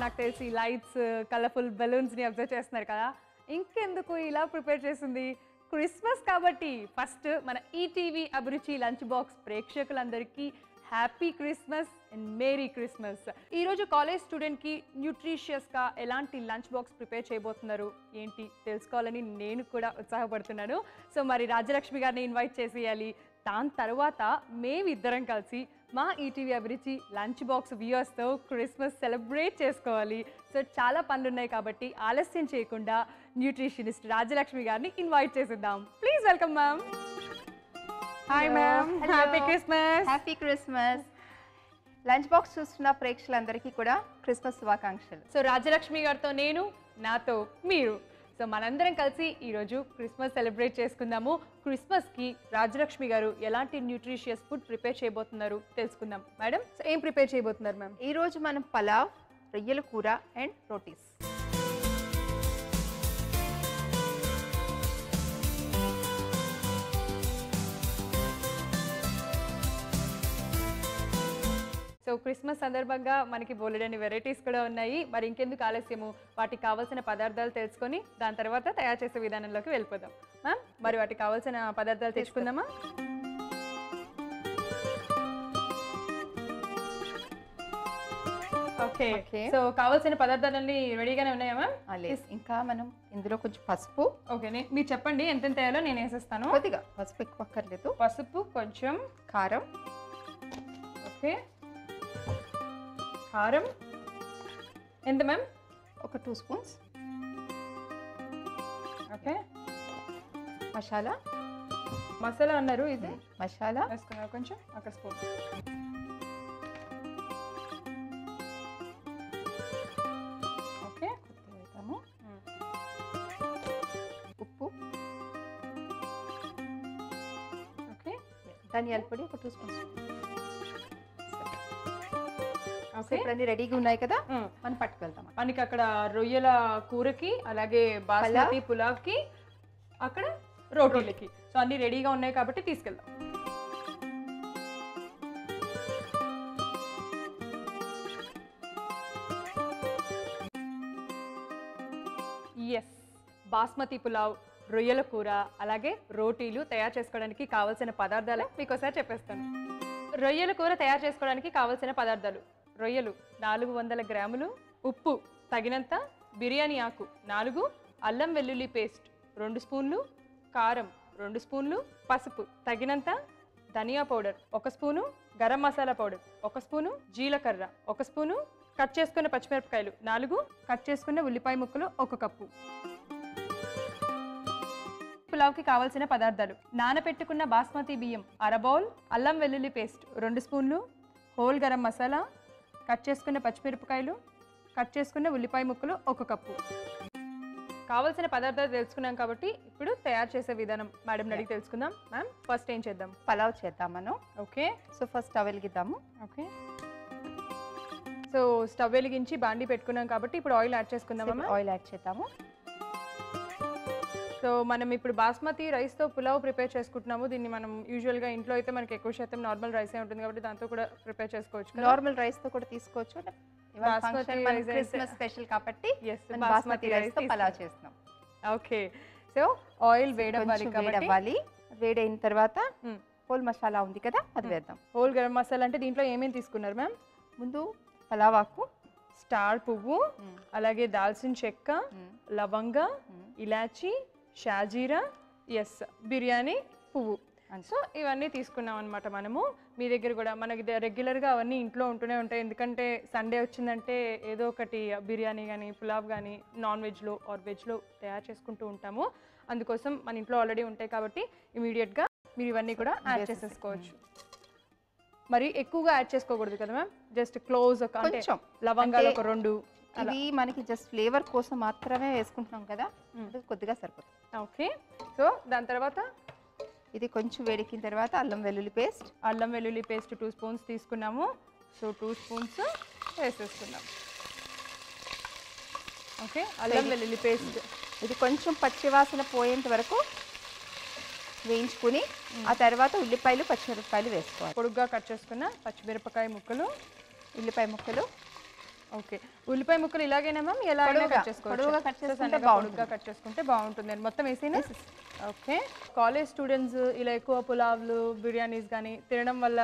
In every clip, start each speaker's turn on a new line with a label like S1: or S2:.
S1: నాకు తెలిసి lights, colourful బెలూన్స్ని observe చేస్తున్నారు కదా. ఇంకెందుకు ఇలా ప్రిపేర్ చేసింది, క్రిస్మస్ కాబట్టి ఫస్ట్ మన ఈటీవీ అభిరుచి లంచ్ బాక్స్ ప్రేక్షకులందరికీ happy Christmas and merry Christmas. ఈరోజు కాలేజ్ స్టూడెంట్కి న్యూట్రిషియస్గా ఎలాంటి లంచ్ బాక్స్ ప్రిపేర్ చేయబోతున్నారు ఏంటి తెలుసుకోవాలని నేను కూడా ఉత్సాహపడుతున్నాను. సో మరి రాజ్యలక్ష్మి గారిని ఇన్వైట్ చేసేయాలి. దాని తర్వాత మేమిద్దరం కలిసి మా ఈటీవీ అభిరుచి లంచ్ బాక్స్ వ్యూవర్స్తో క్రిస్మస్ సెలబ్రేట్ చేసుకోవాలి. సో చాలా పనులు ఉన్నాయి కాబట్టి ఆలస్యం చేయకుండా న్యూట్రిషనిస్ట్ రాజ్యలక్ష్మి గారిని ఇన్వైట్ చేసేద్దాం. Please welcome ma'am. Hi ma'am, happy Christmas.
S2: Happy Christmas. Lunch box చూస్తున్న ప్రేక్షకులందరికీ కూడా క్రిస్మస్ శుభాకాంక్షలు.
S1: సో రాజ్యలక్ష్మి గారితో నేను, నాతో మీరు. సో మనందరం కలిసి ఈరోజు క్రిస్మస్ సెలబ్రేట్ చేసుకుందాము. క్రిస్మస్కి రాజ్యలక్ష్మి గారు ఎలాంటి న్యూట్రిషియస్ ఫుడ్ ప్రిపేర్ చేయబోతున్నారు తెలుసుకుందాం. మేడం, సో ఏం ప్రిపేర్ చేయబోతున్నారు మ్యామ్?
S2: ఈరోజు మనం పలావ్, రొయ్యల కూర అండ్ రోటీస్.
S1: సో క్రిస్మస్ సందర్భంగా మనకి బోలెడని వెరైటీస్ కూడా ఉన్నాయి. మరి ఇంకెందుకు ఆలస్యము, వాటికి కావాల్సిన పదార్థాలు తెలుసుకొని దాని తర్వాత తయారు చేసే విధానంలోకి వెళ్ళిపోదాం. మ్యామ్, మరి వాటికి కావాల్సిన పదార్థాలు తెచ్చుకుందామా? ఓకే, సో కావాల్సిన పదార్థాలన్నీ రెడీగానే ఉన్నాయా మ్యామ్?
S2: లేదు, ఇంకా మనం ఇందులో కొంచెం పసుపు.
S1: ఓకే, మీరు చెప్పండి ఎంత వేయాలో నేను వేసేస్తాను.
S2: కొద్దిగా పసుపు, ఎక్కువ అక్కర్లేదు.
S1: పసుపు కొంచెం,
S2: కారం.
S1: ఓకే, కారం ఎంత మ్యామ్?
S2: ఒక 2 స్పూన్స్.
S1: ఓకే,
S2: మసాలా.
S1: మసాలా అన్నారు, ఇది
S2: మసాలా
S1: వేసుకున్నారు కొంచెం, ఒక స్పూన్. ఓకే,
S2: వేద్దాము. ఉప్పు.
S1: ఓకే,
S2: ధనియాల పొడి ఒక 2 స్పూన్స్.
S1: ఇప్పుడు
S2: అన్ని రెడీగా ఉన్నాయి కదా, మనం పట్టుకెళ్తాం.
S1: మనకి అక్కడ రొయ్యల కూరకి, అలాగే బాస్మతి పులావ్కి, అక్కడ రోటీలకి, సో అన్ని రెడీగా ఉన్నాయి కాబట్టి తీసుకెళ్దాం. ఎస్, బాస్మతి పులావ్, రొయ్యల కూర, అలాగే రోటీలు తయారు చేసుకోవడానికి కావాల్సిన పదార్థాలు మీకు ఒకసారి చెప్పేస్తాను. రొయ్యల కూర తయారు చేసుకోవడానికి కావాల్సిన పదార్థాలు: రొయ్యలు 400 గ్రాములు, ఉప్పు తగినంత, బిర్యానీ ఆకు 4, అల్లం వెల్లుల్లి పేస్ట్ 2 స్పూన్లు, కారం 2 స్పూన్లు, పసుపు తగినంత, ధనియా powder 1 spoon, garam masala powder 1 spoon, జీలకర్ర 1 స్పూను, కట్ చేసుకున్న పచ్చిమిరపకాయలు 4, కట్ చేసుకున్న ఉల్లిపాయ ముక్కలు 1 కప్పు. పులావ్కి కావాల్సిన పదార్థాలు: నానబెట్టుకున్న బాస్మతి బియ్యం 1/2 బౌల్, అల్లం వెల్లుల్లి పేస్ట్ 2 స్పూన్లు, హోల్ గరం మసాలా, కట్ చేసుకున్న పచ్చిమిరపకాయలు, కట్ చేసుకున్న ఉల్లిపాయ ముక్కలు 1 కప్పు. కావాల్సిన పదార్థాలు తెలుసుకున్నాం కాబట్టి ఇప్పుడు తయారు చేసే విధానం మేడం అడిగి తెలుసుకుందాం. మ్యామ్, ఫస్ట్ ఏం చేద్దాం?
S2: పలావ్ చేద్దాం మనం.
S1: ఓకే,
S2: సో ఫస్ట్ స్టవ్ వెలిగిద్దాము.
S1: ఓకే, సో స్టవ్ వెలిగించి బాండి పెట్టుకున్నాం కాబట్టి ఇప్పుడు ఆయిల్ యాడ్ చేసుకుందాం.
S2: ఆయిల్ యాడ్ చేద్దాము.
S1: సో మనం ఇప్పుడు బాస్మతి రైస్తో పులావ్ ప్రిపేర్ చేసుకుంటున్నాము. దీన్ని మనం యూజువల్గా ఇంట్లో అయితే మనకి ఎక్కువ శాతం నార్మల్ రైసే ఉంటుంది కాబట్టి దాంతో కూడా ప్రిపేర్ చేసుకోవచ్చు.
S2: నార్మల్ రైస్తో కూడా తీసుకోవచ్చు. క్రిస్మస్ స్పెషల్ కాబట్టి బాస్మతి రైస్తో పలావ్ చేస్తున్నాం.
S1: ఓకే, సో ఆయిల్ వేడవ్వాలి.
S2: వేడైన తర్వాత హోల్ మసాలా ఉంది కదా, అది వేద్దాం.
S1: హోల్ గరం మసాలా అంటే దీంట్లో ఏమేమి తీసుకున్నారు మ్యామ్?
S2: ముందు పలావ్ ఆకు,
S1: స్టార్ పువ్వు, అలాగే దాల్చిన చెక్క, లవంగ, ఇలాచి, షాజీరా, ఎస్ బిర్యానీ పువ్వు. సో ఇవన్నీ తీసుకున్నాం అనమాట మనము. మీ దగ్గర కూడా మనకి రెగ్యులర్గా అవన్నీ ఇంట్లో ఉంటూనే ఉంటాయి, ఎందుకంటే సండే వచ్చిందంటే ఏదో ఒకటి బిర్యానీ కానీ పులావ్ కానీ నాన్ వెజ్లో ఆర్ వెజ్లో తయారు చేసుకుంటూ ఉంటాము. అందుకోసం మన ఇంట్లో ఆల్రెడీ ఉంటాయి కాబట్టి ఇమీడియట్గా మీరు ఇవన్నీ కూడా యాడ్ చేసేసుకోవచ్చు. మరి ఎక్కువగా యాడ్ చేసుకోకూడదు కదా మ్యామ్, జస్ట్ క్లోజ్ అంటే లవంగాలు ఒక 2.
S2: ఇవి మనకి జస్ట్ ఫ్లేవర్ కోసం మాత్రమే వేసుకుంటున్నాం కదా, కొద్దిగా సరిపోతుంది.
S1: ఓకే, సో దాని తర్వాత
S2: ఇది కొంచెం వేడికిన తర్వాత అల్లం వెల్లుల్లి పేస్ట్
S1: 2 స్పూన్స్ తీసుకున్నాము. సో 2 స్పూన్స్ వేసేసుకున్నాం. ఓకే, అల్లం వెల్లుల్లి పేస్ట్
S2: ఇది కొంచెం పచ్చివాసన పోయేంత వరకు వేయించుకుని ఆ తర్వాత ఉల్లిపాయలు, పచ్చిమిరపకాయలు వేసుకోవాలి.
S1: పొడుగ్గా కట్ చేసుకున్న పచ్చిమిరపకాయ ముక్కలు,
S2: ఉల్లిపాయ ముక్కలు,
S1: ఓకే, ఉల్లిపాయ ముక్కలు ఇలాగేనా మ్యామ్? ఎలా కట్ చేసుకోవచ్చు?
S2: పొడవుగా కట్ చేసుకుంటే
S1: పొడుగ్గా కట్ చేసుకుంటే బాగుంటుంది. మొత్తం వేసినా ఓకే. కాలేజ్ స్టూడెంట్స్ ఇలా ఎక్కువ పులావ్లు బిర్యానీస్ కానీ తినడం వల్ల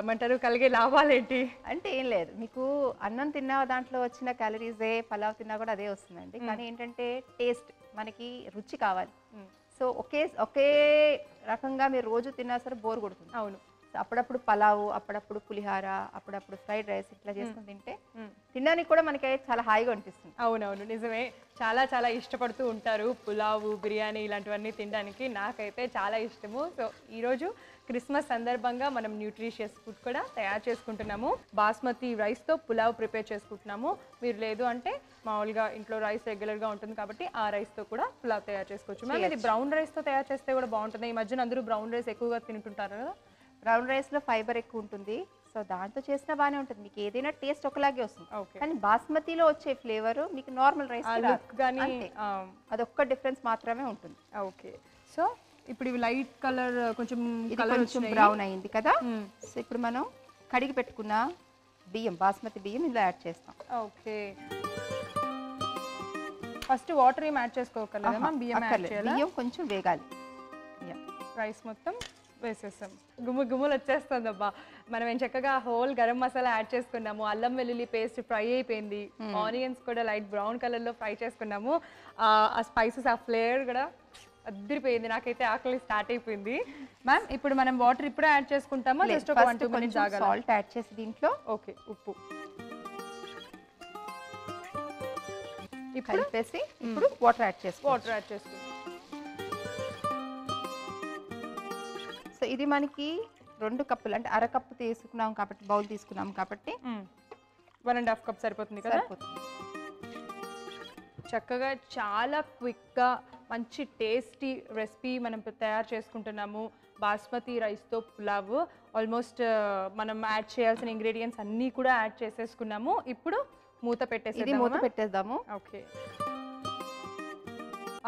S1: ఏమంటారు కలిగే లాభాలు ఏంటి?
S2: అంటే ఏం లేదు, మీకు అన్నం తిన్నా దాంట్లో వచ్చిన క్యాలరీసే, పలావ్ తిన్నా కూడా అదే వస్తుందండి. కానీ ఏంటంటే టేస్ట్, మనకి రుచి కావాలి. సో ఒకే రకంగా మీరు రోజు తిన్నా సరే బోర్ కొడుతుంది.
S1: అవును.
S2: అప్పుడప్పుడు పలావు, అప్పుడప్పుడు పులిహార, అప్పుడప్పుడు ఫ్రైడ్ రైస్ ఇట్లా చేసుకుని తింటే తినడానికి కూడా మనకి చాలా హాయిగా అనిపిస్తుంది.
S1: అవునవును, నిజమే. చాలా చాలా ఇష్టపడుతూ ఉంటారు పులావు బిర్యానీ ఇలాంటివన్నీ తినడానికి. నాకైతే చాలా ఇష్టము. సో ఈరోజు క్రిస్మస్ సందర్భంగా మనం న్యూట్రిషియస్ ఫుడ్ కూడా తయారు చేసుకుంటున్నాము. బాస్మతి రైస్తో పులావ్ ప్రిపేర్ చేసుకుంటున్నాము. మీరు లేదు అంటే మామూలుగా ఇంట్లో రైస్ రెగ్యులర్గా ఉంటుంది కాబట్టి ఆ రైస్తో కూడా పులావ్ తయారు చేసుకోవచ్చు. మ్యామ్ ఇది బ్రౌన్ రైస్తో తయారు చేస్తే కూడా బాగుంటుంది. ఈ మధ్యన అందరూ బ్రౌన్ రైస్ ఎక్కువగా తింటుంటారు కదా.
S2: బ్రౌన్ రైస్లో ఫైబర్ ఎక్కువ ఉంటుంది, సో దాంతో చేసినా బాగానే ఉంటుంది. మీకు ఏదైనా టేస్ట్ ఒకలాగే వస్తుంది. కానీ బాస్మతిలో వచ్చే ఫ్లేవర్ మీకు నార్మల్ రైస్
S1: కానీ
S2: అదొక్క డిఫరెన్స్ మాత్రమే ఉంటుంది.
S1: ఓకే, సో ఇప్పుడు ఇవి లైట్ కలర్ కొంచెం
S2: బ్రౌన్ అయింది కదా. సో ఇప్పుడు మనం కడిగి పెట్టుకున్న బియ్యం, బాస్మతి బియ్యం ఇందులో యాడ్ చేస్తాం.
S1: ఓకే, ఫస్ట్ వాటర్ ఏం యాడ్ చేసుకోగలరా?
S2: బియ్యం కొంచెం వేగాలి.
S1: రైస్ మొత్తం వేసేస్తాం. గుమ్ములు వచ్చేస్తుంది అబ్బా. మనం ఏం చక్కగా హోల్ గరం మసాలా యాడ్ చేసుకున్నాము, అల్లం వెల్లుల్లి పేస్ట్ ఫ్రై అయిపోయింది, ఆనియన్స్ కూడా లైట్ బ్రౌన్ కలర్లో ఫ్రై చేసుకున్నాము. ఆ స్పైసెస్, ఆ ఫ్లేవర్ కూడా అద్దరిపోయింది. నాకైతే ఆకలి స్టార్ట్ అయిపోయింది. మ్యామ్ ఇప్పుడు మనం వాటర్ ఇప్పుడే యాడ్ చేసుకుంటామా? జస్ట్ ఒక 1-2 మినిట్స్ ఆగాలి.
S2: సాల్ట్ యాడ్ చేసి దీంట్లో
S1: ఓకే, ఉప్పు
S2: ఇప్పుడు కలిపేసి ఇప్పుడు వాటర్ యాడ్
S1: చేసుకుంటాం.
S2: సో ఇది మనకి 2 కప్పులు అంటే అరకప్పు తీసుకున్నాం కాబట్టి, బౌల్ తీసుకున్నాం కాబట్టి
S1: 1.5 కప్ సరిపోతుంది కదా. చక్కగా చాలా క్విక్గా మంచి టేస్టీ రెసిపీ మనం తయారు చేసుకుంటున్నాము. బాస్మతి రైస్తో పులావ్. ఆల్మోస్ట్ మనం యాడ్ చేయాల్సిన ఇంగ్రీడియంట్స్ అన్నీ కూడా యాడ్ చేసేసుకున్నాము. ఇప్పుడు మూత
S2: పెట్టేద్దాము.
S1: ఓకే,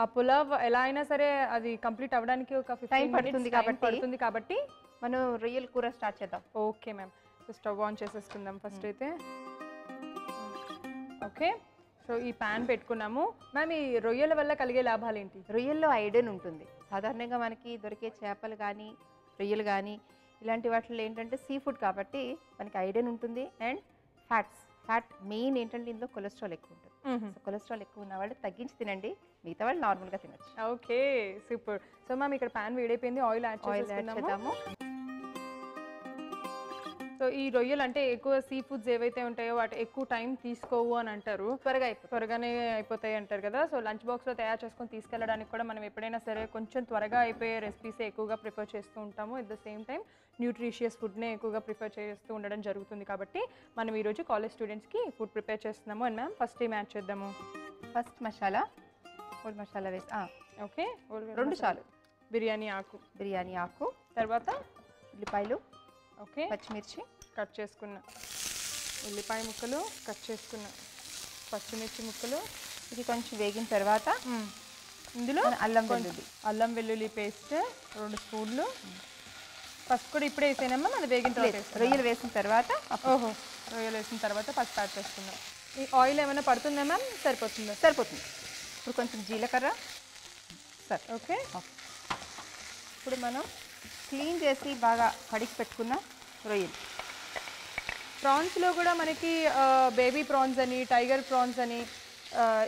S1: ఆ పులావ్ ఎలా అయినా సరే అది కంప్లీట్ అవ్వడానికి ఒక 15 మినిట్స్ పడుతుంది కాబట్టి
S2: మనం రొయ్యల కూర స్టార్ట్ చేద్దాం.
S1: Okay ma'am, so stove on చేసేసుకుందాం ఫస్ట్ అయితే. ఓకే, సో ఈ ప్యాన్ పెట్టుకున్నాము. మ్యామ్ ఈ రొయ్యల వల్ల కలిగే లాభాలు ఏంటి?
S2: రొయ్యల్లో ఐరన్ ఉంటుంది. సాధారణంగా మనకి దొరికే చేపలు కానీ రొయ్యలు కానీ ఇలాంటి వాటిలో ఏంటంటే సీ ఫుడ్ కాబట్టి మనకి ఐరన్ ఉంటుంది. అండ్ ఫ్యాట్ మెయిన్ ఏంటంటే ఇందులో కొలెస్ట్రాల్ ఎక్కువ ఉంటుంది. సో కొలెస్ట్రాల్ ఎక్కువ ఉన్న వాళ్ళు తగ్గించి తినండి, మిగతా వాళ్ళు నార్మల్గా తినచ్చు.
S1: Okay, super. సో మ్యామ్ ఇక్కడ ప్యాన్ వేడైపోయింది, ఆయిల్ యాడ్ చేద్దాము. సో ఈ రొయ్యలు అంటే ఎక్కువ సీ ఫుడ్స్ ఏవైతే ఉంటాయో వాటి ఎక్కువ టైం తీసుకోవు అని అంటారు, త్వరగానే అయిపోతాయి అంటారు కదా. సో లంచ్ బాక్స్లో తయారు చేసుకొని తీసుకెళ్ళడానికి కూడా మనం ఎప్పుడైనా సరే కొంచెం త్వరగా అయిపోయే రెసిపీసే ఎక్కువగా ప్రిఫర్ చేస్తూ ఉంటాము. At the same time nutritious ఫుడ్నే ఎక్కువగా ప్రిఫర్ చేస్తూ ఉండడం జరుగుతుంది కాబట్టి మనం ఈరోజు కాలేజ్ స్టూడెంట్స్కి ఫుడ్ ప్రిపేర్ చేస్తున్నాము. అండ్ మ్యామ్ ఫస్ట్ ఏం యాడ్ చేద్దాము?
S2: ఫస్ట్ మసాలా వేసి
S1: ఓకే,
S2: 2 చాలు.
S1: బిర్యానీ ఆకు, తర్వాత
S2: ఉల్లిపాయలు,
S1: ఓకే,
S2: పచ్చిమిర్చి
S1: కట్ చేసుకున్న ఉల్లిపాయ ముక్కలు, కట్ చేసుకున్న పచ్చిమిర్చి ముక్కలు.
S2: ఇది కొంచెం వేగిన తర్వాత
S1: ఇందులో అల్లం వెల్లుల్లి పేస్ట్ 2 స్పూన్లు. ఫస్ట్ కూడా ఇప్పుడే వేసేనమ్మా, అది వేగిన తర్వాత
S2: రొయ్యలు వేసిన తర్వాత
S1: రొయ్యలు వేసిన తర్వాత ఫస్ట్ యాడ్ చేసుకుందాం. ఈ ఆయిల్ ఏమైనా పడుతుందా మ్యామ్? సరిపోతుంది.
S2: ఇప్పుడు కొంచెం జీలకర్ర. సరే,
S1: ఓకే.
S2: ఇప్పుడు మనం క్లీన్ చేసి బాగా కడిగి పెట్టుకున్న రొయ్యలు.
S1: ప్రాన్స్లో కూడా మనకి బేబీ ప్రాన్స్ అని, టైగర్ ప్రాన్స్ అని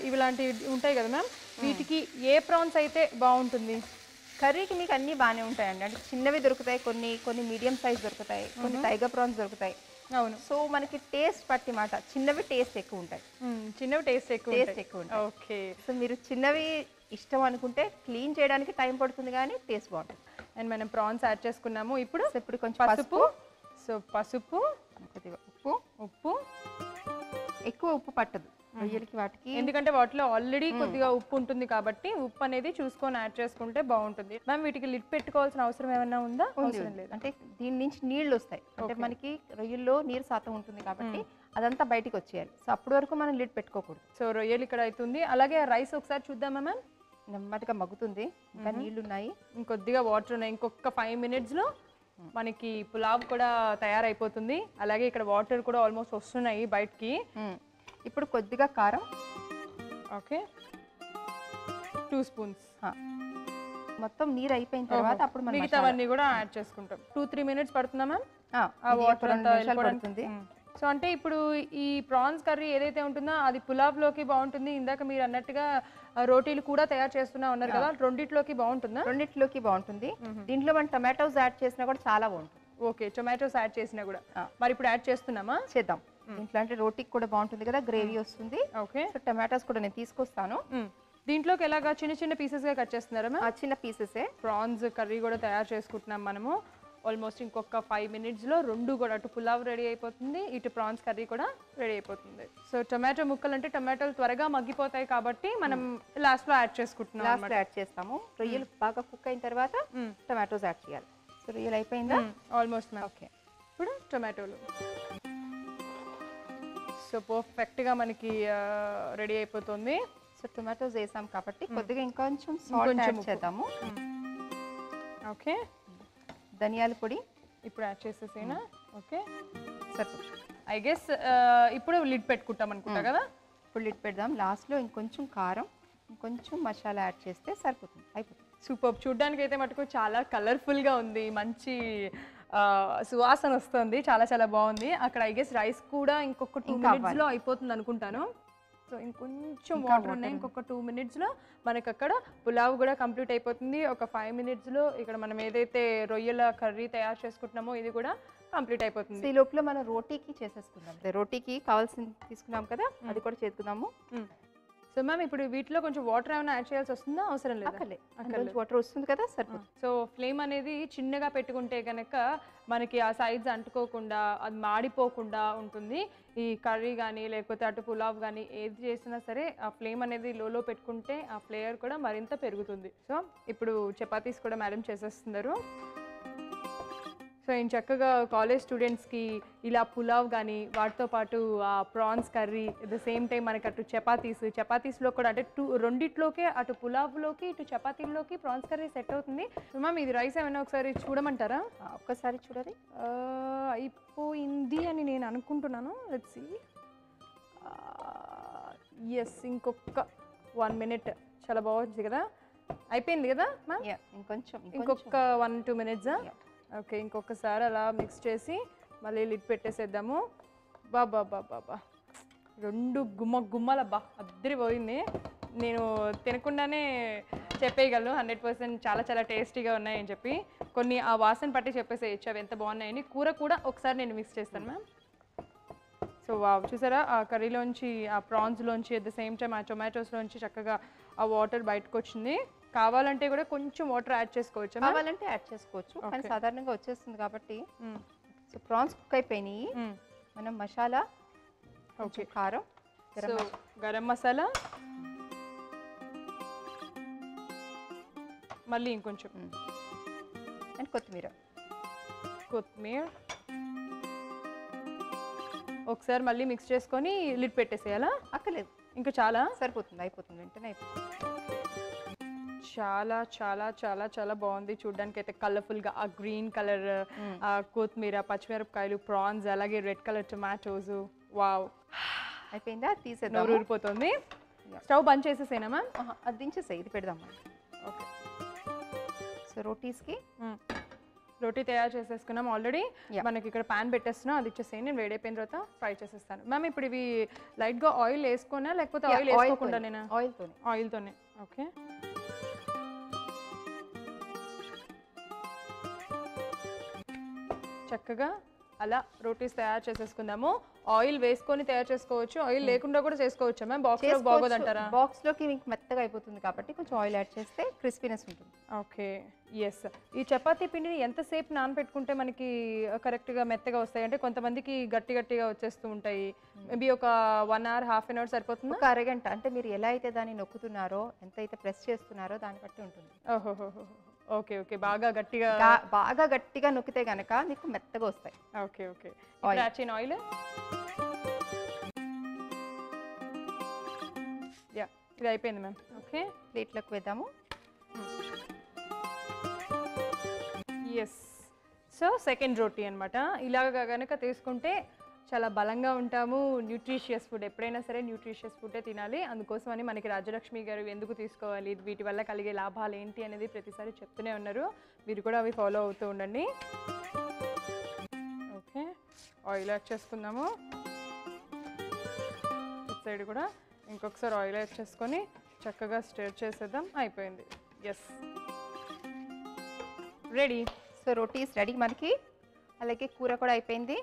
S1: ఇలాంటివి ఉంటాయి కదా మ్యామ్. వీటికి ఏ ప్రాన్స్ అయితే బాగుంటుంది?
S2: కర్రీకి మీకు అన్నీ బాగానే ఉంటాయండి. అంటే చిన్నవి దొరుకుతాయి, కొన్ని మీడియం సైజ్ దొరుకుతాయి, కొన్ని టైగర్ ప్రాన్స్ దొరుకుతాయి.
S1: అవును.
S2: సో మనకి టేస్ట్ పట్టి మాట చిన్నవి టేస్ట్ ఎక్కువ ఉంటాయి.
S1: చిన్నవి టేస్ట్ ఎక్కువ ఉంటాయి. ఓకే.
S2: సో మీరు చిన్నవి ఇష్టం అనుకుంటే క్లీన్ చేయడానికి టైం పడుతుంది కానీ టేస్ట్ బాగుంటుంది.
S1: అండ్ మనం ప్రాన్స్ యాడ్ చేసుకున్నాము. ఇప్పుడు
S2: కొంచెం పసుపు.
S1: సో పసుపు,
S2: కొద్దిగా
S1: ఉప్పు.
S2: ఎక్కువ ఉప్పు పట్టదు రొయ్యలకి వాటికి,
S1: ఎందుకంటే వాటిలో ఆల్రెడీ కొద్దిగా ఉప్పు ఉంటుంది కాబట్టి ఉప్పు అనేది చూసుకొని యాడ్ చేసుకుంటే బాగుంటుంది. మ్యామ్ వీటికి లిడ్ పెట్టుకోవాల్సిన అవసరం ఏమైనా ఉందా? అవసరం లేదు.
S2: అంటే దీని నుంచి నీళ్లు వస్తాయి, అంటే మనకి రొయ్యల్లో నీరు శాతం ఉంటుంది కాబట్టి అదంతా బయటికి వచ్చేయాలి. సో అప్పటి వరకు మనం లిడ్ పెట్టుకోకూడదు.
S1: సో రొయ్యలు ఇక్కడ అవుతుంది. అలాగే రైస్ ఒకసారి చూద్దామా మ్యామ్?
S2: నెమ్మదిగా మగ్గుతుంది, ఇంకా నీళ్లు ఉన్నాయి,
S1: ఇంకొద్దిగా వాటర్ ఉన్నాయి. ఇంకొక 5 మినిట్స్లో మనకి పులావ్ కూడా తయారైపోతుంది. అలాగే ఇక్కడ వాటర్ కూడా ఆల్మోస్ట్ వస్తున్నాయి బయటికి.
S2: ఇప్పుడు కొద్దిగా కారం.
S1: Okay, 2 spoons.
S2: మొత్తం నీరు అయిపోయిన తర్వాత అప్పుడు మనం
S1: మిగతావన్నీ కూడా యాడ్ చేసుకుంటాం. 2-3 మినిట్స్ పడుతుందా మ్యామ్?
S2: ఆ వాటర్ అంతా పడుతుంది.
S1: సో అంటే ఇప్పుడు ఈ ప్రాన్స్ కర్రీ ఏదైతే ఉంటుందో అది పులావ్లోకి బాగుంటుంది. ఇందాక మీరు అన్నట్టుగా రోటీలు కూడా తయారు చేస్తున్నా ఉన్నారు కదా, రెండిట్లోకి బాగుంటుందా?
S2: రెండిట్లోకి బాగుంటుంది. దీంట్లో మనం టమాటోస్ యాడ్ చేసినా కూడా చాలా బాగుంటుంది.
S1: ఓకే, టొమాటోస్ యాడ్ చేసినా కూడా. మరి ఇప్పుడు యాడ్ చేస్తున్నామా?
S2: చేద్దాం. దీంట్లో అంటే రోటీకి కూడా బాగుంటుంది కదా, గ్రేవీ వస్తుంది.
S1: ఓకే,
S2: సో టమాటోస్ కూడా నేను తీసుకొస్తాను.
S1: దీంట్లోకి ఎలాగా చిన్న చిన్న పీసెస్గా కట్ చేస్తున్నారా?
S2: చిన్న పీసెసే.
S1: ప్రాన్స్ కర్రీ కూడా తయారు చేసుకుంటున్నాం మనము. ఆల్మోస్ట్ ఇంకొక 5 మినిట్స్లో రెండు కూడా, అటు పులావ్ రెడీ అయిపోతుంది, ఇటు ప్రాన్స్ కర్రీ కూడా రెడీ అయిపోతుంది. సో టొమాటో ముక్కలు అంటే టొమాటోలు త్వరగా మగ్గిపోతాయి కాబట్టి మనం లాస్ట్లో యాడ్ చేసుకుంటున్నాం.
S2: లాస్ట్లో యాడ్ చేస్తాము. రొయ్యలు బాగా కుక్ అయిన తర్వాత టొమాటోస్ యాడ్ చేయాలి. సో రొయ్యలు అయిపోయిందా?
S1: Almost ma'am. ఓకే, ఇప్పుడు టొమాటోలు. సో పర్ఫెక్ట్గా మనకి రెడీ అయిపోతుంది.
S2: సో టొమాటోస్ వేసాం కాబట్టి కొద్దిగా ఇంకొంచెం సాల్ట్ యాడ్ చేద్దాము.
S1: ఓకే,
S2: ధనియాల పొడి
S1: ఇప్పుడు యాడ్ చేసేసేనా? ఓకే,
S2: సరిపోతుంది.
S1: ఐ గెస్ ఇప్పుడు లిడ్ పెట్టుకుంటాం అనుకుంటా కదా.
S2: ఇప్పుడు లిడ్ పెడదాం. లాస్ట్లో ఇంకొంచెం కారం, ఇంకొంచెం మసాలా యాడ్ చేస్తే సరిపోతుంది, అయిపోతుంది.
S1: సూపర్. చూడ్డానికి అయితే మటుకు చాలా కలర్ఫుల్గా ఉంది, మంచి సువాసన వస్తుంది, చాలా చాలా బాగుంది. అక్కడ ఐ గెస్ రైస్ కూడా ఇంకొక 2 మినిట్స్లో అయిపోతుంది అనుకుంటాను. సో ఇంకొంచెం వాటర్ ఉన్నాయి, ఇంకొక 2 మినిట్స్లో మనకు అక్కడ పులావ్ కూడా కంప్లీట్ అయిపోతుంది. ఒక 5 మినిట్స్లో ఇక్కడ మనం ఏదైతే రొయ్యల కర్రీ తయారు చేసుకుంటున్నామో ఇది కూడా కంప్లీట్ అయిపోతుంది.
S2: ఈ లోపల మనం రోటీకి చేసేసుకుందాం. రోటీకి కావాల్సింది తీసుకున్నాం కదా, అది కూడా చేసుకుందాము.
S1: సో మ్యామ్ ఇప్పుడు వీటిలో కొంచెం వాటర్ ఏమైనా యాడ్ చేయాల్సి వస్తుందా? అవసరం లేదు,
S2: వాటర్ వస్తుంది కదా, సరిపోతుంది.
S1: సో ఫ్లేమ్ అనేది చిన్నగా పెట్టుకుంటే కనుక మనకి ఆ సైడ్స్ అంటుకోకుండా, అది మాడిపోకుండా ఉంటుంది. ఈ కర్రీ కానీ లేకపోతే అటు పులావ్ కానీ ఏది చేసినా సరే ఆ ఫ్లేమ్ అనేది లోలో పెట్టుకుంటే ఆ ఫ్లేవర్ కూడా మరింత పెరుగుతుంది. సో ఇప్పుడు చపాతీస్ కూడా మేడం చేసేస్తున్నారు. సో నేను చక్కగా కాలేజ్ స్టూడెంట్స్కి ఇలా పులావ్ కానీ వాటితో పాటు prawns curry at the same time మనకి అటు చపాతీస్లో కూడా అంటే రెండిట్లోకే అటు పులావ్లోకి ఇటు చపాతీల్లోకి ప్రాన్స్ కర్రీ సెట్ అవుతుంది. మ్యామ్ ఇది రైస్ ఏమైనా ఒకసారి చూడమంటారా?
S2: ఒక్కసారి చూడాలి.
S1: అయిపోయింది అని నేను అనుకుంటున్నాను. Let's see. ఎస్, ఇంకొక 1 మినిట్. చాలా బాగుంది కదా, అయిపోయింది కదా మ్యామ్? ఇంకొక 1-2 మినిట్సా? ఓకే, ఇంకొకసారి అలా మిక్స్ చేసి మళ్ళీ లిడ్ పెట్టేసేద్దాము. బాబా రెండు గుమ్మలబ్బా అద్దరిపోయింది. నేను తినకుండానే చెప్పేయగలను 100% చాలా చాలా టేస్టీగా ఉన్నాయని చెప్పి. కొన్ని ఆ వాసన పట్టి చెప్పేసేయచ్చు అవి ఎంత బాగున్నాయని. కూర కూడా ఒకసారి నేను మిక్స్ చేస్తాను మ్యామ్. సో చూసారా ఆ కర్రీలోంచి, ఆ ప్రాన్స్లోంచి అట్ ద సేమ్ టైం ఆ టొమాటోస్లోంచి చక్కగా ఆ వాటర్ బయటకు వచ్చింది. కావాలంటే కూడా కొంచెం వాటర్ యాడ్ చేసుకోవచ్చు.
S2: కావాలంటే యాడ్ చేసుకోవచ్చు, కానీ సాధారణంగా వచ్చేస్తుంది కాబట్టి. సో ప్రాన్స్ కుక్ అయిపోయినాయి. మనం మసాలా, ఓకే, కారం,
S1: గరం మసాలా, మళ్ళీ ఇంకొంచెం
S2: అండ్ కొత్తిమీర
S1: ఒకసారి మళ్ళీ మిక్స్ చేసుకొని లిడ్ పెట్టేసేయాలా?
S2: అక్కర్లేదు,
S1: ఇంకా చాలా
S2: సరిపోతుంది, అయిపోతుంది, వెంటనే అయిపోతుంది.
S1: చాలా చాలా చాలా చాలా బాగుంది చూడడానికి అయితే. కలర్ఫుల్గా ఆ గ్రీన్ కలర్, ఆ కొత్తిమీర, పచ్చిమిరపకాయలు, ప్రాన్స్, అలాగే రెడ్ కలర్ టొమాటోస్. వావ్,
S2: అయిపోయిందా? తీసేద్దాం.
S1: నోరు ఊరిపోతుంది. స్టవ్ బంద్ చేసేసేనా మ్యామ్?
S2: అది దించేసాయి, ఇది పెడదాం.
S1: ఓకే,
S2: సో రోటీస్కి
S1: రోటీ తయారు చేసేసుకున్నాం ఆల్రెడీ. మనకి ఇక్కడ ప్యాన్ పెట్టేస్తున్నాం, అది ఇచ్చేసేయండి. నేను వేడైపోయిన తర్వాత ఫ్రై చేసేస్తాను. మ్యామ్ ఇప్పుడు ఇవి లైట్గా ఆయిల్ వేసుకోనా లేకపోతే ఆయిల్ వేసుకోకుండా? నేను ఆయిల్తోనే. ఓకే, చక్కగా అలా రోటీస్ తయారు చేసేసుకుందాము. ఆయిల్ వేసుకొని తయారు చేసుకోవచ్చు, ఆయిల్ లేకుండా కూడా చేసుకోవచ్చు మ్యామ్. బాక్స్లో బాగోదంటారా?
S2: బాక్స్లోకి మీకు మెత్తగా అయిపోతుంది కాబట్టి కొంచెం ఆయిల్ యాడ్ చేస్తే క్రిస్పీనెస్ ఉంటుంది.
S1: Okay, yes. ఈ చపాతీ పిండిని ఎంతసేపు నానబెట్టుకుంటే మనకి కరెక్ట్గా మెత్తగా వస్తాయి? అంటే కొంతమందికి గట్టిగా వచ్చేస్తూ ఉంటాయి. మేబీ ఒక 1 అవర్, హాఫ్ అన్ అవర్ సరిపోతుంది?
S2: ఒక అరగంట. అంటే మీరు ఎలా అయితే దాన్ని నొక్కుతున్నారో, ఎంత అయితే ప్రెస్ చేస్తున్నారో దాన్ని బట్టి ఉంటుంది.
S1: ఓహో, ఓకే, బాగా
S2: గట్టిగా నొక్కితే కనుక మీకు మెత్తగా వస్తాయి.
S1: ఓకే, ఆయిల్ ఇది అయిపోయింది మ్యామ్. ఓకే,
S2: ప్లేట్లోకి వేద్దాము.
S1: ఎస్. సో సెకండ్ రోటీ అనమాట. ఇలాగ కనుక తీసుకుంటే చాలా బలంగా ఉంటాము. న్యూట్రిషియస్ ఫుడ్, ఎప్పుడైనా సరే న్యూట్రిషియస్ ఫుడ్డే తినాలి. అందుకోసమని మనకి రాజ్యలక్ష్మి గారు ఎందుకు తీసుకోవాలి, వీటి వల్ల కలిగే లాభాలు ఏంటి అనేది ప్రతిసారి చెప్తూనే ఉన్నారు. మీరు కూడా అవి ఫాలో అవుతూ ఉండండి. ఓకే, ఆయిల్ యాడ్ చేసుకుందాము. ఇటు సైడ్ కూడా ఇంకొకసారి ఆయిల్ యాడ్ చేసుకొని చక్కగా స్టిర్ చేసేద్దాం. అయిపోయింది. Yes, ready.
S2: So rotis ready మనకి. అలాగే కూర కూడా అయిపోయింది.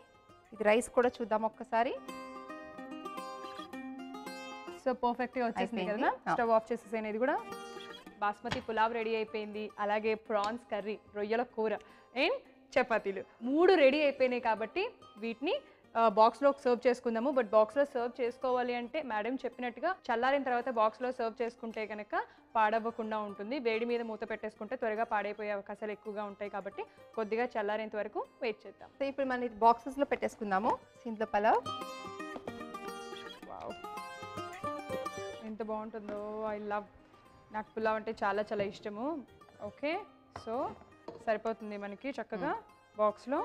S2: ఇది రైస్ కూడా చూద్దాం ఒక్కసారి.
S1: సో పర్ఫెక్ట్గా వచ్చేసింది కదా. స్టవ్ ఆఫ్ చేసేసాను. ఇది కూడా బాస్మతి పులావ్ రెడీ అయిపోయింది. అలాగే ప్రాన్స్ కర్రీ, రొయ్యల కూర అండ్ చపాతీలు 3 రెడీ అయిపోయినాయి. కాబట్టి వీటిని బాక్స్లో సర్వ్ చేసుకుందాము. బట్ బాక్స్లో సర్వ్ చేసుకోవాలి అంటే మేడం చెప్పినట్టుగా చల్లారిన తర్వాత బాక్స్లో సర్వ్ చేసుకుంటే కనుక పాడవ్వకుండా ఉంటుంది. వేడి మీద మూత పెట్టేసుకుంటే త్వరగా పాడైపోయే అవకాశాలు ఎక్కువగా ఉంటాయి. కాబట్టి కొద్దిగా చల్లారేంత వరకు వెయిట్ చేద్దాం.
S2: సో ఇప్పుడు మనం బాక్సెస్లో పెట్టేసుకుందాము. ఇంట్లో పలావ్.
S1: వావ్, ఎంత బాగుంటుందో. ఐ లవ్, నాకు పులావ్ అంటే చాలా చాలా ఇష్టము. ఓకే, సో సరిపోతుంది మనకి చక్కగా బాక్స్లో.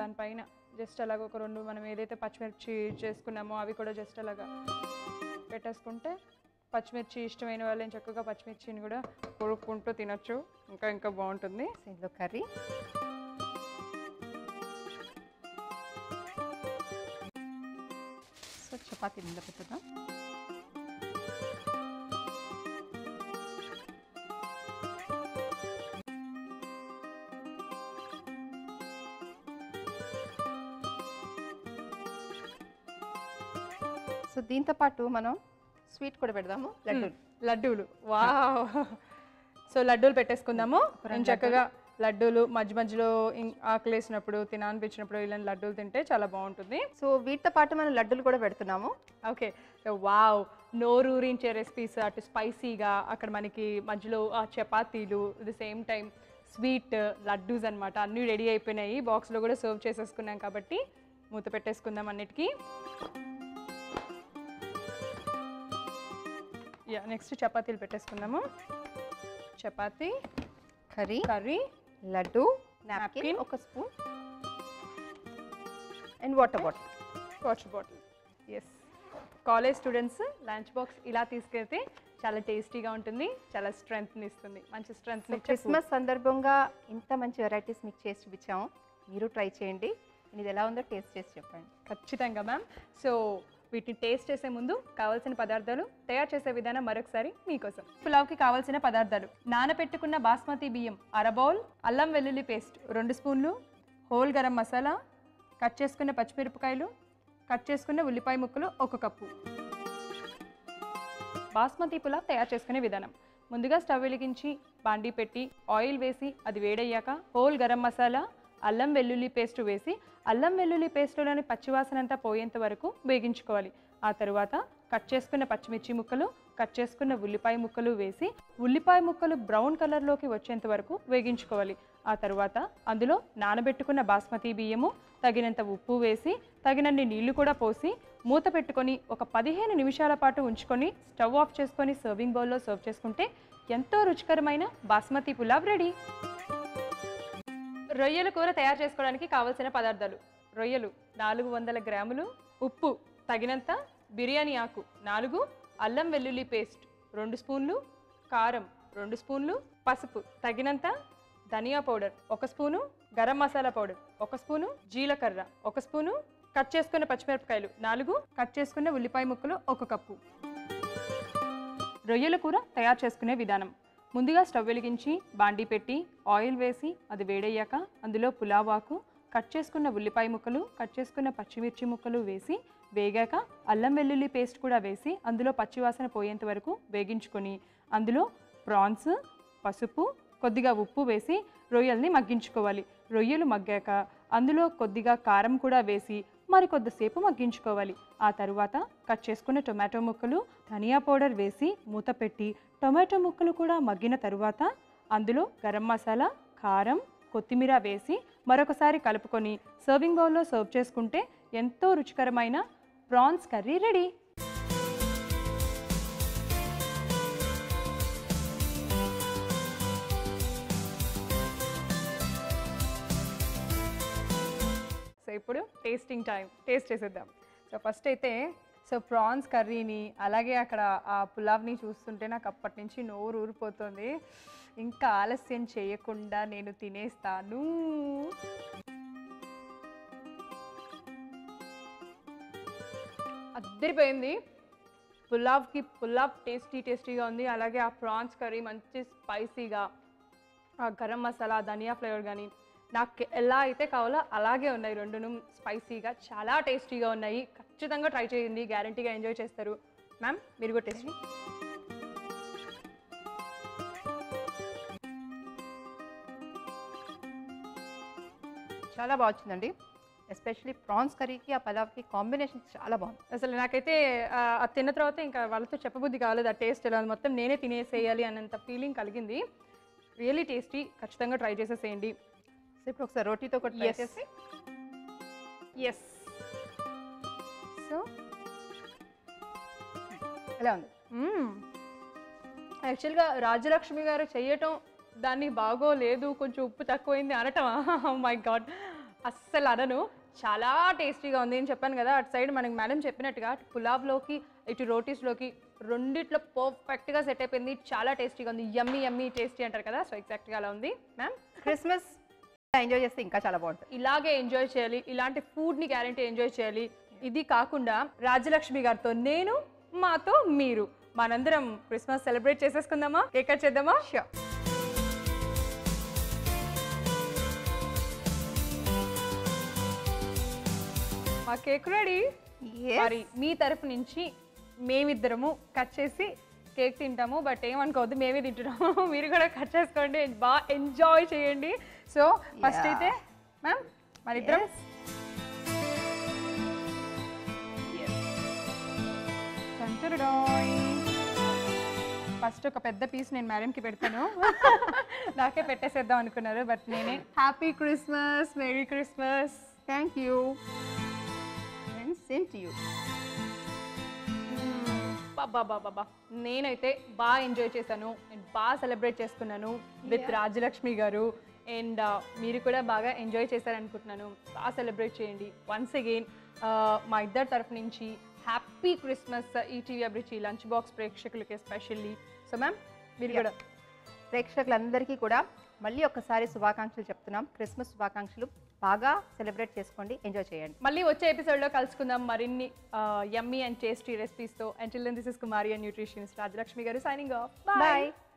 S1: దానిపైన జస్ట్ అలాగ ఒక 2 మనం ఏదైతే పచ్చిమిర్చి చేసుకున్నామో అవి కూడా జస్ట్ అలాగా పెట్టేసుకుంటే, పచ్చిమిర్చి ఇష్టమైన వాళ్ళని చక్కగా పచ్చిమిర్చిని కూడా కొడుక్కుంటూ తినచ్చు. ఇంకా బాగుంటుంది.
S2: ఇంట్లో కర్రీ. సో చపాతీ మీద పెట్టుదాం. సో దీంతో పాటు మనం స్వీట్ కూడా పెడదాము.
S1: లడ్డూలు. వావ్, సో లడ్డూలు పెట్టేసుకుందాము. చక్కగా లడ్డూలు మధ్య మధ్యలో ఆకలేసినప్పుడు, తినాలనిపించినప్పుడు ఇలాంటి లడ్డూలు తింటే చాలా బాగుంటుంది.
S2: సో వీటితో పాటు మనం లడ్డూలు కూడా పెడుతున్నాము.
S1: ఓకే, వావ్, నోరూరించే రెసిపీస్. అటు స్పైసీగా, అక్కడ మనకి మధ్యలో చపాతీలు, the same time sweet laddoos అనమాట. అన్నీ రెడీ అయిపోయినాయి. బాక్స్లో కూడా సర్వ్ చేసేసుకున్నాం కాబట్టి మూత పెట్టేసుకుందాం అన్నిటికీ. నెక్స్ట్ చపాతీలు పెట్టేసుకుందాము. చపాతీ, కర్రీ,
S2: లడ్డు, నాప్కిన్, ఒక spoon and water bottle. Yes,
S1: college students lunch box ఇలా తీసుకెళ్తే చాలా టేస్టీగా ఉంటుంది, చాలా స్ట్రెంగ్త్ని ఇస్తుంది, మంచి స్ట్రెంగ్త్ని.
S2: క్రిస్మస్ సందర్భంగా ఇంత మంచి వెరైటీస్ మీకు చేసి చూపించాము. మీరు ట్రై చేయండి. ఇది ఎలా ఉందో టేస్ట్ చేసి చెప్పండి.
S1: ఖచ్చితంగా మ్యామ్. సో వీటిని టేస్ట్ చేసే ముందు కావాల్సిన పదార్థాలు, తయారు చేసే విధానం మరొకసారి మీకోసం. పులావ్కి కావాల్సిన పదార్థాలు: నానబెట్టుకున్న బాస్మతి బియ్యం 1/2 బౌల్, అల్లం వెల్లుల్లి పేస్ట్ 2 స్పూన్లు, హోల్ గరం మసాలా, కట్ చేసుకున్న పచ్చిమిరపకాయలు, కట్ చేసుకున్న ఉల్లిపాయ ముక్కలు 1 కప్పు. బాస్మతి పులావ్ తయారు చేసుకునే విధానం: ముందుగా స్టవ్ వెలిగించి బాండీ పెట్టి ఆయిల్ వేసి అది వేడయ్యాక హోల్ గరం మసాలా, అల్లం వెల్లుల్లి పేస్ట్ వేసి అల్లం వెల్లుల్లి పేస్ట్లోని పచ్చివాసన అంతా పోయేంత వరకు వేగించుకోవాలి. ఆ తరువాత కట్ చేసుకున్న పచ్చిమిర్చి ముక్కలు, కట్ చేసుకున్న ఉల్లిపాయ ముక్కలు వేసి ఉల్లిపాయ ముక్కలు బ్రౌన్ కలర్లోకి వచ్చేంత వరకు వేగించుకోవాలి. ఆ తరువాత అందులో నానబెట్టుకున్న బాస్మతి బియ్యము, తగినంత ఉప్పు వేసి తగినన్ని నీళ్లు కూడా పోసి మూత పెట్టుకొని ఒక 15 నిమిషాల పాటు ఉంచుకొని స్టవ్ ఆఫ్ చేసుకొని సర్వింగ్ బౌల్లో సర్వ్ చేసుకుంటే ఎంతో రుచికరమైన బాస్మతి పులావ్ రెడీ. రొయ్యల కూర తయారు చేసుకోవడానికి కావలసిన పదార్థాలు: రొయ్యలు 400 గ్రాములు, ఉప్పు తగినంత, బిర్యానీ ఆకు 4, అల్లం వెల్లుల్లి పేస్ట్ 2 స్పూన్లు, కారం 2 స్పూన్లు, పసుపు తగినంత, ధనియా powder 1 spoon, garam masala powder 1 spoon, జీలకర్ర 1 స్పూను, కట్ చేసుకున్న పచ్చిమిరపకాయలు 4, కట్ చేసుకున్న ఉల్లిపాయ ముక్కలు 1 కప్పు. రొయ్యల కూర తయారు చేసుకునే విధానం: ముందుగా స్టవ్ వెలిగించి బాండీ పెట్టి ఆయిల్ వేసి అది వేడయ్యాక అందులో పులావ్ ఆకు, కట్ చేసుకున్న ఉల్లిపాయ ముక్కలు, కట్ చేసుకున్న పచ్చిమిర్చి ముక్కలు వేసి వేగాక అల్లం వెల్లుల్లి పేస్ట్ కూడా వేసి అందులో పచ్చివాసన పోయేంత వరకు వేగించుకొని అందులో ప్రాన్స్, పసుపు, కొద్దిగా ఉప్పు వేసి రొయ్యల్ని మగ్గించుకోవాలి. రొయ్యలు మగ్గాక అందులో కొద్దిగా కారం కూడా వేసి మరికొద్దిసేపు మగ్గించుకోవాలి. ఆ తరువాత కట్ చేసుకున్న టొమాటో ముక్కలు, ధనియా పౌడర్ వేసి మూత పెట్టి టొమాటో ముక్కలు కూడా మగ్గిన తరువాత అందులో గరం మసాలా, కారం, కొత్తిమీర వేసి మరొకసారి కలుపుకొని సర్వింగ్ బౌల్లో సర్వ్ చేసుకుంటే ఎంతో రుచికరమైన ప్రాన్స్ కర్రీ రెడీ. ఇప్పుడు టేస్టింగ్ టైం, టేస్ట్ చేసేద్దాం. సో ఫస్ట్ అయితే సో ప్రాన్స్ కర్రీని అలాగే అక్కడ ఆ పులావ్ని చూస్తుంటే నాకు అప్పటి నుంచి నోరు ఊరిపోతుంది. ఇంకా ఆలస్యం చేయకుండా నేను తినేస్తాను. అద్దరిపోయింది. పులావ్ టేస్టీగా ఉంది. అలాగే ఆ ప్రాన్స్ కర్రీ మంచి స్పైసీగా, ఆ గరం మసాలా ధనియా ఫ్లేవర్ కానీ నాకు ఎలా అయితే కావాలో అలాగే ఉన్నాయి. రెండును స్పైసీగా చాలా టేస్టీగా ఉన్నాయి. ఖచ్చితంగా ట్రై చేయండి, గ్యారంటీగా ఎంజాయ్ చేస్తారు. మ్యామ్ మీరు కూడా టేస్ట్.
S2: చాలా బాగా వచ్చిందండి. ఎస్పెషలీ ప్రాన్స్ కర్రీకి ఆ పలావ్కి కాంబినేషన్ చాలా బాగుంది.
S1: అసలు నాకైతే అది తిన్న తర్వాత ఇంకా వాళ్ళతో చెప్పబుద్ధి కాలేదు ఆ టేస్ట్ ఎలా ఉంది, మొత్తం నేనే తినేసేయాలి అన్నంత ఫీలింగ్ కలిగింది. రియలీ టేస్టీ, ఖచ్చితంగా ట్రై చేసేసేయండి.
S2: సో ఇప్పుడు ఒకసారి రోటీతో కూడా ట్రై చేసి.
S1: ఎస్.
S2: సో ఎలా ఉంది?
S1: యాక్చువల్గా రాజ్యలక్ష్మి గారు చెయ్యటం దాన్ని బాగోలేదు, కొంచెం ఉప్పు తక్కువైంది అనటం మై గాడ్ అస్సలు అనను. చాలా టేస్టీగా ఉంది. నేను చెప్పాను కదా, అటు సైడ్ మనకి మేడం చెప్పినట్టుగా పులావ్లోకి ఇటు రోటీస్లోకి రెండిట్లో పర్ఫెక్ట్గా సెట్ అయిపోయింది. చాలా టేస్టీగా ఉంది. యమ్మీ టేస్టీ అంటారు కదా, సో ఎగ్జాక్ట్గా అలా ఉంది. మ్యామ్
S2: క్రిస్మస్ ఎంజాయ్ చేస్తే ఇంకా చాలా బాగుంటుంది.
S1: ఇలాగే ఎంజాయ్ చేయాలి, ఇలాంటి ఫుడ్ని గ్యారంటీ ఎంజాయ్ చేయాలి. ఇది కాకుండా రాజ్యలక్ష్మి గారితో నేను, మాతో మీరు, మనందరం క్రిస్మస్ సెలబ్రేట్ చేసేసుకుందామా? కేక్ కట్ చేద్దామా?
S2: షూర్.
S1: మా కేక్ రెడీ. మరి మీ తరఫు నుంచి మేమిద్దరము కట్ చేసి కేక్ తింటాము. బట్ ఏమనుకోవద్దు, మేమే తింటున్నాము. మీరు కూడా కట్ చేసుకోండి, బాగా ఎంజాయ్ చేయండి. సో ఫస్ట్ అయితే మ్యామ్ మన ఇద్దరం ఫస్ట్ ఒక పెద్ద పీస్ నేను మేడంకి పెడతాను. నాకే పెట్టేసేద్దాం అనుకున్నారు, బట్ నేనే. Happy Christmas, merry Christmas.
S2: Thank you and same to you.
S1: బాబా నేనైతే బాగా ఎంజాయ్ చేశాను అండ్ బాగా సెలబ్రేట్ చేసుకున్నాను విత్ రాజ్యలక్ష్మి గారు. అండ్ మీరు కూడా బాగా ఎంజాయ్ చేశారనుకుంటున్నాను. బాగా సెలబ్రేట్ చేయండి. వన్స్ అగైన్ మా ఇద్దరి తరఫు నుంచి హ్యాపీ క్రిస్మస్ ఈటీవీ అభిరుచి లంచ్ బాక్స్ ప్రేక్షకులకి ఎస్పెషల్లీ. సో మ్యామ్ మీరు కూడా
S2: ప్రేక్షకులందరికీ కూడా మళ్ళీ ఒక్కసారి శుభాకాంక్షలు చెప్తున్నాం. క్రిస్మస్ శుభాకాంక్షలు. బాగా సెలబ్రేట్ చేసుకోండి, ఎంజాయ్ చేయండి.
S1: మళ్ళీ వచ్చే ఎపిసోడ్లో కలుసుకుందాం మరిన్ని యమ్మీ అండ్ టేస్టీ రెసిపీస్తో. Until then this is Kumari and nutritionist Rajyalakshmi గారు సైనింగ్ ఆఫ్.
S2: బాయ్.